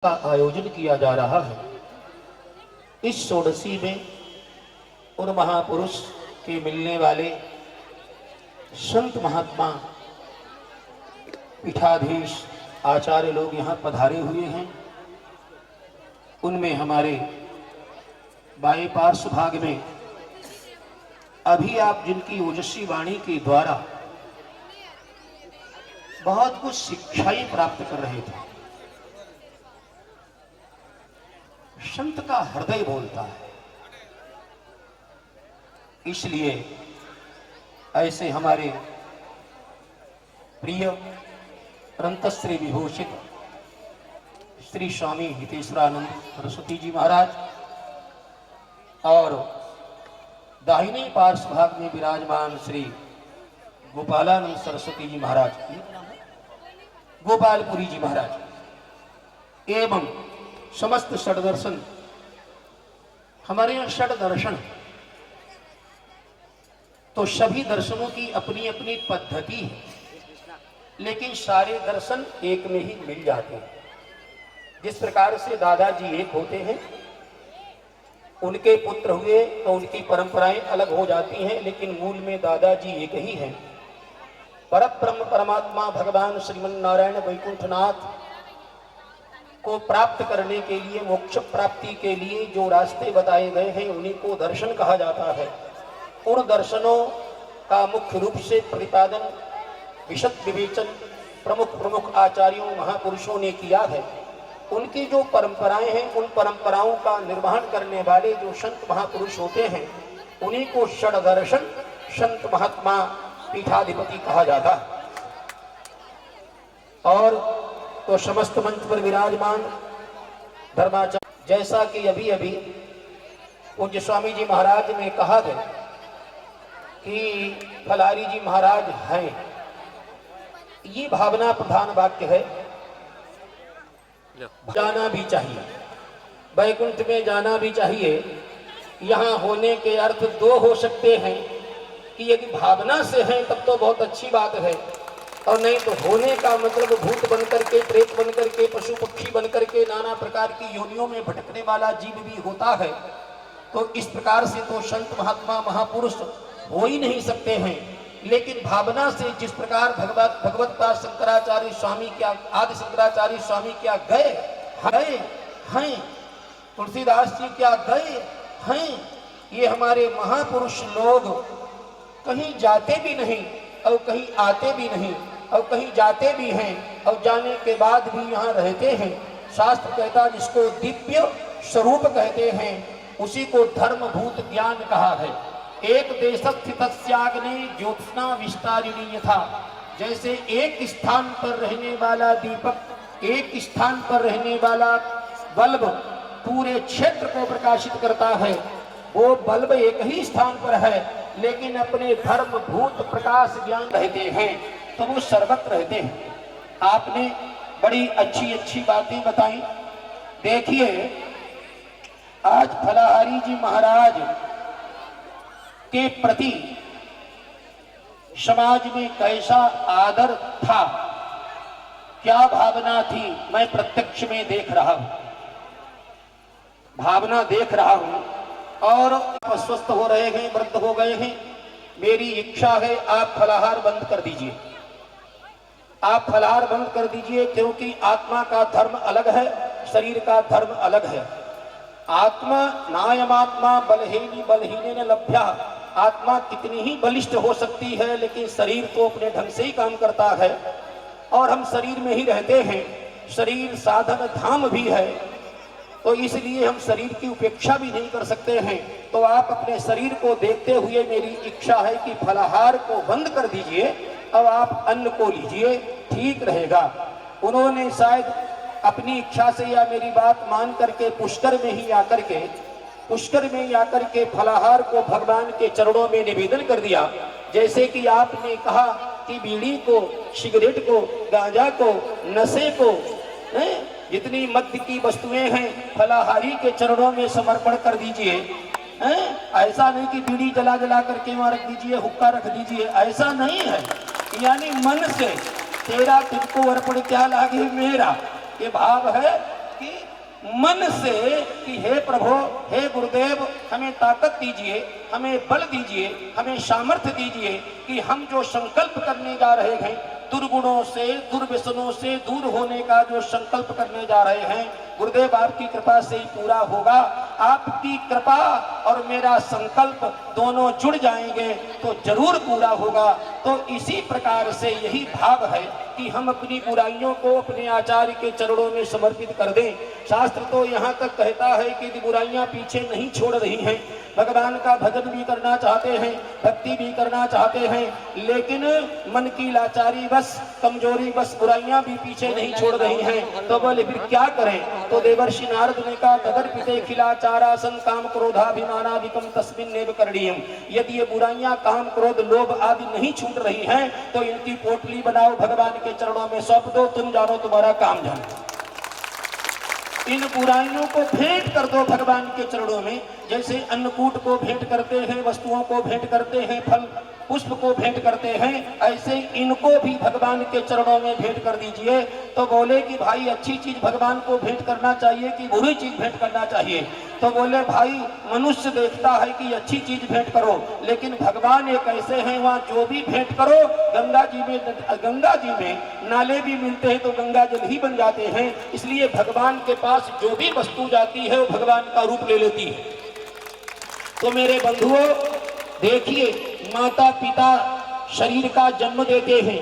का आयोजन किया जा रहा है। इस षोडशी में उन महापुरुष के मिलने वाले संत महात्मा पीठाधीश आचार्य लोग यहाँ पधारे हुए हैं। उनमें हमारे बाएं पार्श्व भाग में अभी आप जिनकी ओजस्वी वाणी के द्वारा बहुत कुछ शिक्षाएं प्राप्त कर रहे थे। संत का हृदय बोलता है, इसलिए ऐसे हमारे प्रिय अनंतश्री विभूषित श्री स्वामी हितेश्वरानंद सरस्वती जी महाराज और दाहिने पार्श्व भाग में विराजमान श्री गोपालानंद सरस्वती जी महाराज, गोपालपुरी जी महाराज एवं समस्त षड दर्शन, हमारे यहाँ षड दर्शन तो सभी दर्शनों की अपनी अपनी पद्धति है, लेकिन सारे दर्शन एक में ही मिल जाते हैं। जिस प्रकार से दादाजी एक होते हैं, उनके पुत्र हुए तो उनकी परंपराएं अलग हो जाती हैं, लेकिन मूल में दादाजी एक ही हैं। परब्रह्म परमात्मा भगवान श्रीमन नारायण वैकुंठनाथ को प्राप्त करने के लिए, मोक्ष प्राप्ति के लिए जो रास्ते बताए गए हैं उन्हीं को दर्शन कहा जाता है। उन दर्शनों का मुख्य रूप से प्रतिपादन विशद विवेचन प्रमुख आचार्यों महापुरुषों ने किया है। उनकी जो परंपराएं हैं, उन परंपराओं का निर्वहन करने वाले जो संत महापुरुष होते हैं उन्हीं को षड दर्शन संत महात्मा पीठाधिपति कहा जाता है। और तो समस्त मंच पर विराजमान धर्माचार्य, जैसा कि अभी अभी पूज्य स्वामी जी महाराज ने कहा था कि फलारी जी महाराज हैं, ये भावना प्रधान वाक्य है। जाना भी चाहिए, वैकुंठ में जाना भी चाहिए। यहाँ होने के अर्थ दो हो सकते हैं कि यदि भावना से हैं तब तो बहुत अच्छी बात है, और नहीं तो होने का मतलब भूत बनकर के, प्रेत बनकर के, पशु पक्षी बनकर के नाना प्रकार की योनियों में भटकने वाला जीव भी होता है। तो इस प्रकार से तो संत महात्मा महापुरुष हो ही नहीं सकते हैं, लेकिन भावना से जिस प्रकार भगवत शंकराचार्य स्वामी क्या, आदि शंकराचार्य स्वामी क्या गए हैं, तुलसीदास जी क्या गए हैं, ये हमारे महापुरुष लोग कहीं जाते भी नहीं और कहीं आते भी नहीं, और कहीं जाते भी हैं और जाने के बाद भी यहाँ रहते हैं। शास्त्र कहता जिसको दिव्य स्वरूप कहते हैं उसी को धर्मभूत ज्ञान कहा है। एक देश स्थितस्याग्ने ज्योत्स्ना विस्तारिणी था। जैसे एक स्थान पर रहने वाला दीपक, एक स्थान पर रहने वाला बल्ब पूरे क्षेत्र को प्रकाशित करता है, वो बल्ब एक ही स्थान पर है लेकिन अपने धर्मभूत प्रकाश ज्ञान रहते हैं, तो वो सर्वत्र रहते हैं। आपने बड़ी अच्छी अच्छी बातें बताई। देखिए आज फलाहारी जी महाराज के प्रति समाज में कैसा आदर था, क्या भावना थी, मैं प्रत्यक्ष में देख रहा हूं, भावना देख रहा हूं। और अस्वस्थ हो रहे हैं, वृद्ध हो गए हैं, मेरी इच्छा है आप फलाहार बंद कर दीजिए, आप फलाहार बंद कर दीजिए, क्योंकि आत्मा का धर्म अलग है, शरीर का धर्म अलग है। आत्मा नायमात्मा बलहीनी बलहीने न लभ्या, आत्मा कितनी ही बलिष्ठ हो सकती है लेकिन शरीर तो अपने ढंग से ही काम करता है, और हम शरीर में ही रहते हैं। शरीर साधन धाम भी है, तो इसलिए हम शरीर की उपेक्षा भी नहीं कर सकते हैं। तो आप अपने शरीर को देखते हुए मेरी इच्छा है कि फलाहार को बंद कर दीजिए, अब आप अन्न को लीजिए, ठीक रहेगा। उन्होंने शायद अपनी इच्छा से या मेरी बात मान करके पुष्कर में ही आकर के फलाहार को भगवान के चरणों में निवेदन कर दिया। जैसे कि आपने कहा कि बीड़ी को, सिगरेट को, गांजा को, नशे को, जितनी मद्य की वस्तुएं हैं फलाहारी के चरणों में समर्पण कर दीजिए। ऐसा नहीं कि बीड़ी जला जला करके वहां रख दीजिए, हुक्का रख दीजिए, ऐसा नहीं है। यानी मन से तेरा तुझको अर्पण क्या लागे मेरा, ये भाव है कि मन से कि हे प्रभु, हे गुरुदेव, हमें ताकत दीजिए, हमें बल दीजिए, हमें सामर्थ्य दीजिए कि हम जो संकल्प करने जा रहे हैं, दुर्गुणों से, दुर्व्यसनों से दूर होने का जो संकल्प करने जा रहे हैं, गुरुदेव आपकी कृपा से ही पूरा होगा। आपकी कृपा और मेरा संकल्प दोनों जुड़ जाएंगे तो जरूर पूरा होगा। तो इसी प्रकार से यही भाव है कि हम अपनी बुराइयों को अपने आचार्य के चरणों में समर्पित कर दें। शास्त्र तो यहाँ तक कहता है कि बुराइयां पीछे नहीं छोड़ रही हैं, भगवान का भजन भी करना चाहते हैं, भक्ति भी करना चाहते हैं, लेकिन मन की लाचारी बस, कमजोरी बस, बुराइयां भी पीछे नहीं छोड़ रही हैं। तो बोले फिर क्या करें? तो देवर्षि नारद ने कहा, तदर्पिते खिलाचारासन काम क्रोधाभिमानादिकम तस्मिन् नेव करणीयम्। यदि ये बुराइयां काम क्रोध लोभ आदि नहीं छूट रही हैं तो इनकी पोटली बनाओ, भगवान के चरणों में सौंप दो, तुम जानो तुम्हारा काम जानो। इन बुराइयों को भेंट कर दो भगवान के चरणों में। जैसे अन्नकूट को भेंट करते हैं, वस्तुओं को भेंट करते हैं, फल पुष्प को भेंट करते हैं, ऐसे इनको भी भगवान के चरणों में भेंट कर दीजिए। तो बोले कि भाई अच्छी चीज भगवान को भेंट करना चाहिए कि बुरी चीज भेंट करना चाहिए? तो बोले भाई मनुष्य देखता है कि अच्छी चीज भेंट करो, लेकिन भगवान एक ऐसे हैं, वहाँ जो भी भेंट करो, गंगा जी में नाले भी मिलते हैं तो गंगा जल ही बन जाते हैं। इसलिए भगवान के पास जो भी वस्तु जाती है वो भगवान का रूप ले लेती है। तो मेरे बंधुओं देखिए, माता पिता शरीर का जन्म देते हैं,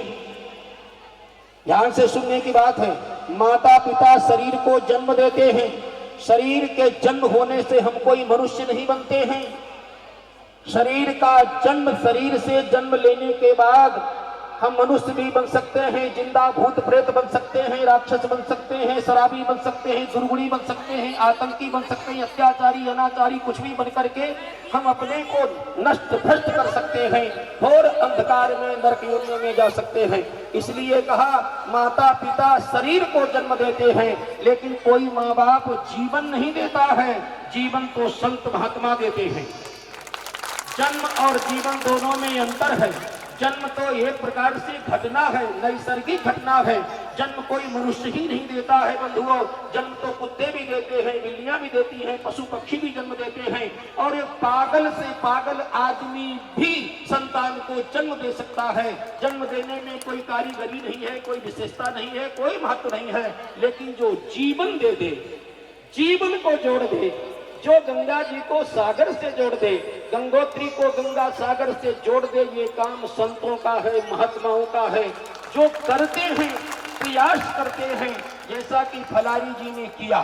ध्यान से सुनने की बात है, माता पिता शरीर को जन्म देते हैं। शरीर के जन्म होने से हम कोई मनुष्य नहीं बनते हैं। शरीर का जन्म, शरीर से जन्म लेने के बाद हम मनुष्य भी बन सकते हैं, जिंदा भूत प्रेत बन सकते हैं, राक्षस बन सकते हैं, शराबी बन सकते हैं, दुर्गुणी बन सकते हैं, आतंकी बन सकते हैं, अत्याचारी अनाचारी कुछ भी बन करके हम अपने को नष्ट भ्रष्ट कर सकते हैं और अंधकार में नरक योनियों में जा सकते हैं। इसलिए कहा माता पिता शरीर को जन्म देते हैं, लेकिन कोई माँ बाप जीवन नहीं देता है, जीवन तो संत महात्मा देते हैं। जन्म और जीवन दोनों में अंतर है। जन्म तो एक प्रकार से घटना है, नैसर्गिक घटना है। जन्म कोई मनुष्य ही नहीं देता है बंधुओं, जन्म तो कुत्ते भी देते हैं, बिल्लियां भी देती हैं, पशु पक्षी भी जन्म देते हैं, और एक पागल से पागल आदमी भी संतान को जन्म दे सकता है। जन्म देने में कोई कारीगरी नहीं है, कोई विशेषता नहीं है, कोई महत्व नहीं है, लेकिन जो जीवन दे दे, जीवन को जोड़ दे, जो गंगा जी को सागर से जोड़ दे, गंगोत्री को गंगा सागर से जोड़ दे, ये काम संतों का है, महात्माओं का है, जो करते हैं, प्रयास करते हैं, जैसा कि फलारी जी ने किया।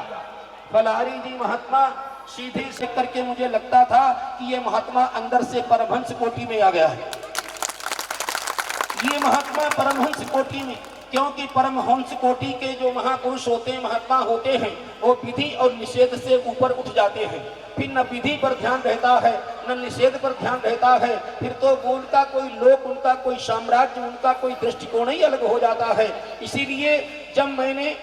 फलारी जी महात्मा सीधे से करके मुझे लगता था कि ये महात्मा अंदर से परमहंस कोटि में आ गया है। ये महात्मा परमहंस कोटि में, क्योंकि परमहंस कोटि के जो महापुरुष होते हैं, महात्मा होते हैं, वो विधि और निषेध से ऊपर उठ जाते हैं। फिर न विधि पर ध्यान रहता है, न निषेध पर ध्यान रहता है। फिर तो उनका कोई लोक, उनका कोई साम्राज्य, उनका कोई दृष्टिकोण ही अलग हो जाता है। इसीलिए जब मैंने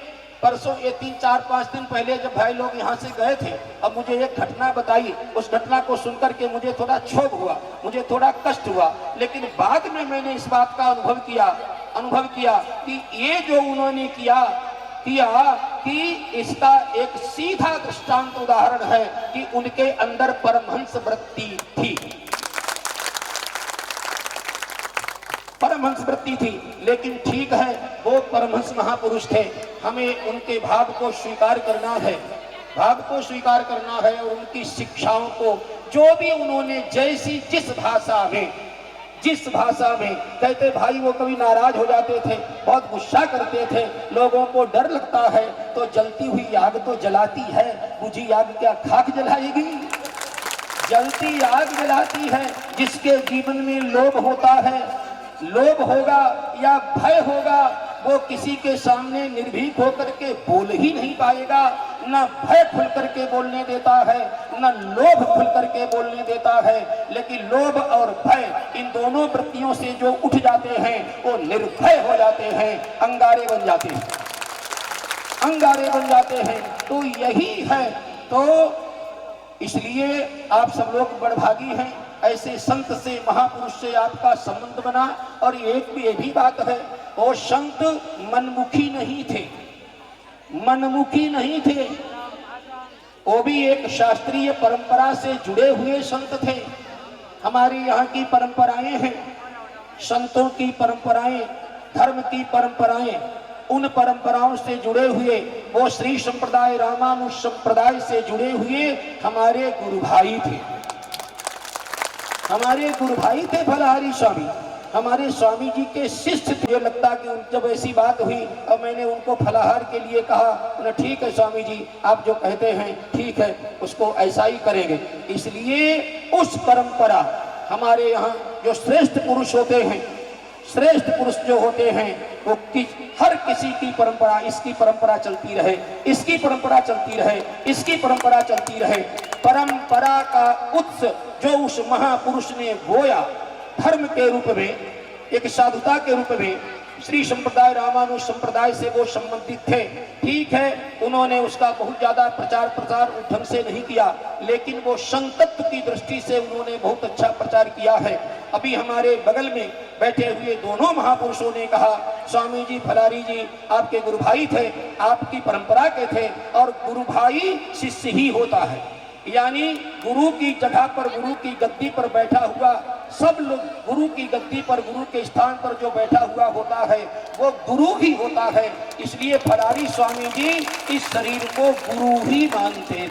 परसों ये 3-4-5 दिन पहले जब भाई लोग यहाँ से गए थे, अब मुझे एक घटना बताई, उस घटना को सुनकर के मुझे थोड़ा क्षोभ हुआ, मुझे थोड़ा कष्ट हुआ, लेकिन बाद में मैंने इस बात का अनुभव किया कि ये जो उन्होंने किया कि इसका एक सीधा दृष्टांत उदाहरण है कि उनके अंदर परमहंस वृत्ति थी, परमहंस वृत्ति थी। लेकिन ठीक है, वो परमहंस महापुरुष थे, हमें उनके भाव को स्वीकार करना है, भाव को स्वीकार करना है, और उनकी शिक्षाओं को, जो भी उन्होंने जैसी जिस भाषा में कहते, भाई वो कभी नाराज हो जाते थे, बहुत गुस्सा करते थे, लोगों को डर लगता है तो जलती हुई आग तो जलाती है, बुझी आग क्या खाक जलाएगी? जलती आग जलाती है। जिसके जीवन में लोभ होता है, लोभ होगा या भय होगा, वो किसी के सामने निर्भीक होकर के बोल ही नहीं पाएगा। न भय खुल करके बोलने देता है, न लोभ खुल करके बोलने देता है। लेकिन लोभ और भय, इन दोनों वृत्तियों से जो उठ जाते हैं वो निर्भय हो जाते हैं, अंगारे बन जाते हैं, अंगारे बन जाते हैं। तो यही है। तो इसलिए आप सब लोग बड़भागी हैं, ऐसे संत से, महापुरुष से आपका संबंध बना। और एक भी ये भी बात है, वो संत मनमुखी नहीं थे, मनमुखी नहीं थे, वो भी एक शास्त्रीय परंपरा से जुड़े हुए संत थे। हमारी यहाँ की परंपराएं हैं, संतों की परंपराएं, धर्म की परंपराएं, उन परंपराओं से जुड़े हुए वो श्री संप्रदाय रामानुज संप्रदाय से जुड़े हुए हमारे गुरु भाई थे। हमारे गुरु भाई थे फलाहारी स्वामी, हमारे स्वामी जी के शिष्य थे। लगता कि जब ऐसी बात हुई और मैंने उनको फलाहार के लिए कहा, बोले ठीक है स्वामी जी, आप जो कहते हैं ठीक है, उसको ऐसा ही करेंगे। इसलिए उस परंपरा, हमारे यहाँ जो श्रेष्ठ पुरुष होते हैं, श्रेष्ठ पुरुष जो होते हैं वो हर किसी की परंपरा, इसकी परंपरा चलती रहे, इसकी परंपरा चलती रहे, इसकी परंपरा चलती रहे। परंपरा का उत्स जो उस महापुरुष ने बोया, धर्म के रूप में, एक साधुता के रूप में, श्री संप्रदाय रामानुज संप्रदाय से वो संबंधित थे। ठीक है, उन्होंने उसका बहुत ज्यादा प्रचार प्रसार ढंग से नहीं किया, लेकिन वो संतत्व की दृष्टि से उन्होंने बहुत अच्छा प्रचार किया है। अभी हमारे बगल में बैठे हुए दोनों महापुरुषों ने कहा, स्वामी जी फलारी जी आपके गुरु भाई थे, आपकी परंपरा के थे, और गुरु भाई शिष्य ही होता है। यानी गुरु की जगह पर, गुरु की गद्दी पर बैठा हुआ सब लोग, गुरु की गद्दी पर, गुरु के स्थान पर जो बैठा हुआ होता है वो गुरु ही होता है। इसलिए फलारी स्वामी जी इस शरीर को गुरु ही मानते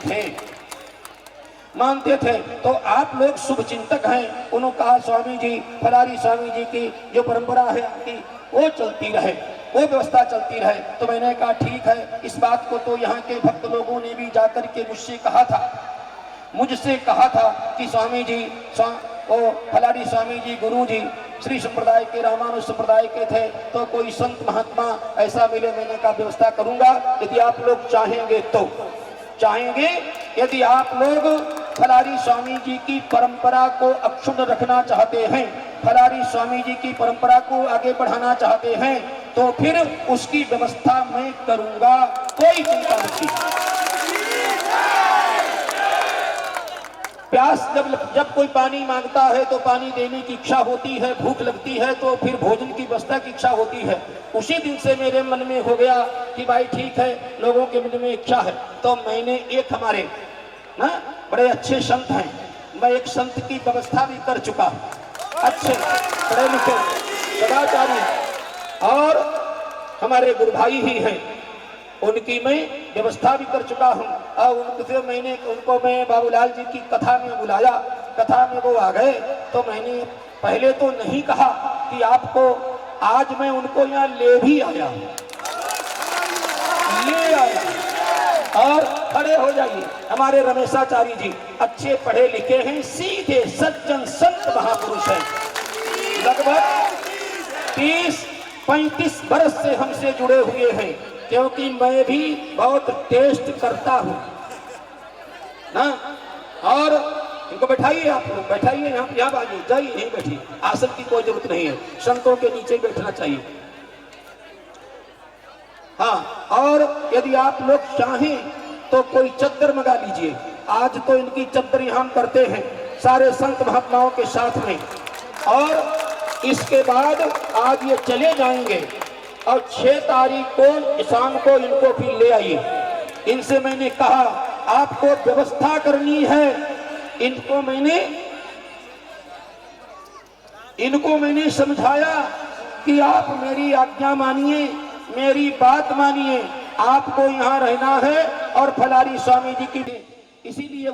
थे। तो आप लोग शुभ चिंतक हैं। उन्होंने कहा स्वामी जी, फलारी स्वामी जी की जो परंपरा है आपकी, वो चलती रहे, वो व्यवस्था चलती रहे। तो मैंने कहा ठीक है। इस बात को तो यहाँ के भक्त लोगों ने भी जाकर के मुझसे कहा था कि स्वामी जी, ओ फलारी स्वामी जी गुरु जी श्री संप्रदाय के, रामानुज संप्रदाय के थे, तो कोई संत महात्मा ऐसा मिले। मैंने कहा व्यवस्था करूंगा, यदि आप लोग चाहेंगे तो। यदि आप लोग फलारी स्वामी जी की परंपरा को अक्षुण्ण रखना चाहते हैं, फलारी स्वामी जी की परंपरा को आगे बढ़ाना चाहते हैं, तो फिर उसकी व्यवस्था मैं करूंगा, कोई चिंता नहीं। प्यास जब कोई पानी मांगता है तो पानी देने की इच्छा होती है, भूख लगती है तो फिर भोजन की व्यवस्था की इच्छा होती है। उसी दिन से मेरे मन में हो गया कि भाई ठीक है, लोगों के मन में इच्छा है, तो मैंने एक हमारे बड़े अच्छे संत हैं, मैं एक संत की व्यवस्था भी कर चुका हूँ, अच्छे पढ़े लिखे सदाचारी और हमारे गुरु भाई ही हैं, उनकी मैं व्यवस्था भी कर चुका हूँ। और उनको मैं बाबूलाल जी की कथा में बुलाया, कथा में वो आ गए, तो मैंने पहले तो नहीं कहा कि आपको, आज मैं उनको यहाँ ले भी आया, और खड़े हो जाइए। हमारे रमेशाचारी जी अच्छे पढ़े लिखे हैं, सीधे सज्जन संत महापुरुष हैं, लगभग 30-35 वर्ष से हमसे जुड़े हुए हैं, क्योंकि मैं भी बहुत टेस्ट करता हूँ ना। और इनको बैठाइए, आप लोग बैठाइए, यहाँ आइए, जाइए, यहीं बैठिए, आसन की कोई जरूरत नहीं है, संतों के नीचे बैठना चाहिए। हाँ, और यदि आप लोग चाहें तो कोई चद्दर मंगा लीजिए। आज तो इनकी चद्दर हम करते हैं सारे संत महात्माओं के साथ में, और इसके बाद आज ये चले जाएंगे, और 6 तारीख को शाम को इनको फिर ले आइए। इनसे मैंने कहा आपको व्यवस्था करनी है, इनको मैंने समझाया कि आप मेरी आज्ञा मानिए, मेरी बात मानिए, आपको यहाँ रहना है और फलारी स्वामी जी की, इसीलिए